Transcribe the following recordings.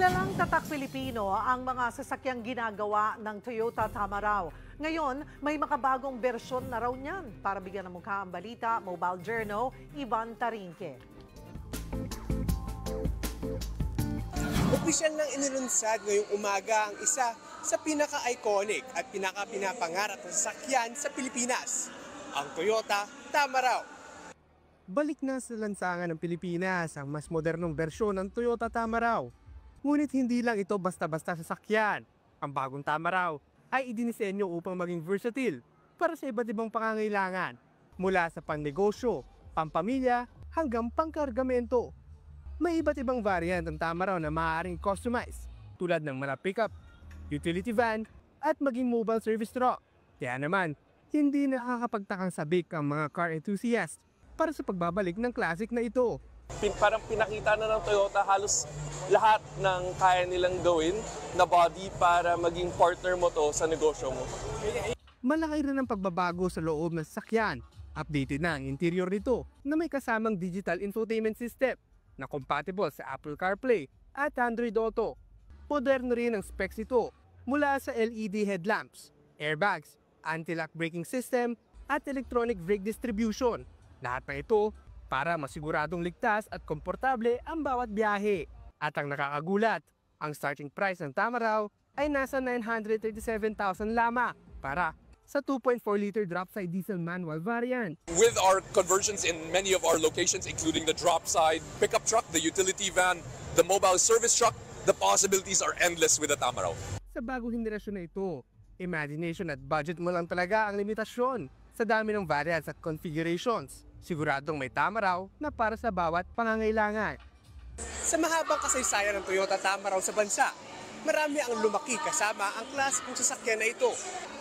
Kilalang tatak Pilipino ang mga sasakyang ginagawa ng Toyota Tamaraw. Ngayon, may makabagong bersyon na raw niyan. Para bigyan ng mukha ang balita, Mobile Journal, Ivan Tarinque. Opisyal nang inilunsad ngayong umaga ang isa sa pinaka-iconic at pinaka-pinapangarap na sasakyan sa Pilipinas, ang Toyota Tamaraw. Balik na sa lansangan ng Pilipinas ang mas modernong bersyon ng Toyota Tamaraw. Ngunit hindi lang ito basta-basta sasakyan. Ang bagong Tamaraw ay idinisenyo upang maging versatile para sa iba't ibang pangangailangan, mula sa pannegosyo, pampamilya hanggang pangkargamento. May iba't ibang variant ng Tamaraw na maaaring customize, tulad ng mga pickup, utility van at maging mobile service truck. Kaya naman, hindi nakakapagtakang sabik ang mga car enthusiast para sa pagbabalik ng classic na ito. Parang pinakita na ng Toyota halos lahat ng kaya nilang gawin na body para maging partner mo to sa negosyo mo. Malaki rin ang pagbabago sa loob ng sasakyan. Updated na ang interior nito na may kasamang digital infotainment system na compatible sa Apple CarPlay at Android Auto. Moderno rin ang specs ito mula sa LED headlamps, airbags, anti-lock braking system at electronic brake distribution. Lahat ng ito para masiguradong ligtas at komportable ang bawat biyahe. At ang nakakagulat, ang starting price ng Tamaraw ay nasa 937,000 lamang para sa 2.4-liter drop-side diesel manual variant. With our conversions in many of our locations, including the drop-side pickup truck, the utility van, the mobile service truck, the possibilities are endless with the Tamaraw. Sa bagong henerasyon na ito, imagination at budget mo lang talaga ang limitasyon sa dami ng variants at configurations. Siguradong may Tamaraw na para sa bawat pangangailangan. Sa mahabang kasaysayan ng Toyota Tamaraw sa bansa, marami ang lumaki kasama ang klasikong sasakyan na ito.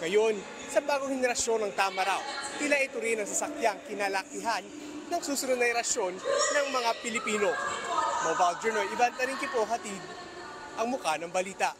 Ngayon, sa bagong henerasyon ng Tamaraw, tila ito rin ang sasakyang kinalakihan ng susunod na henerasyon ng mga Pilipino. Mobile Journal, Ivan Tarinque po, hatid ang mukha ng balita.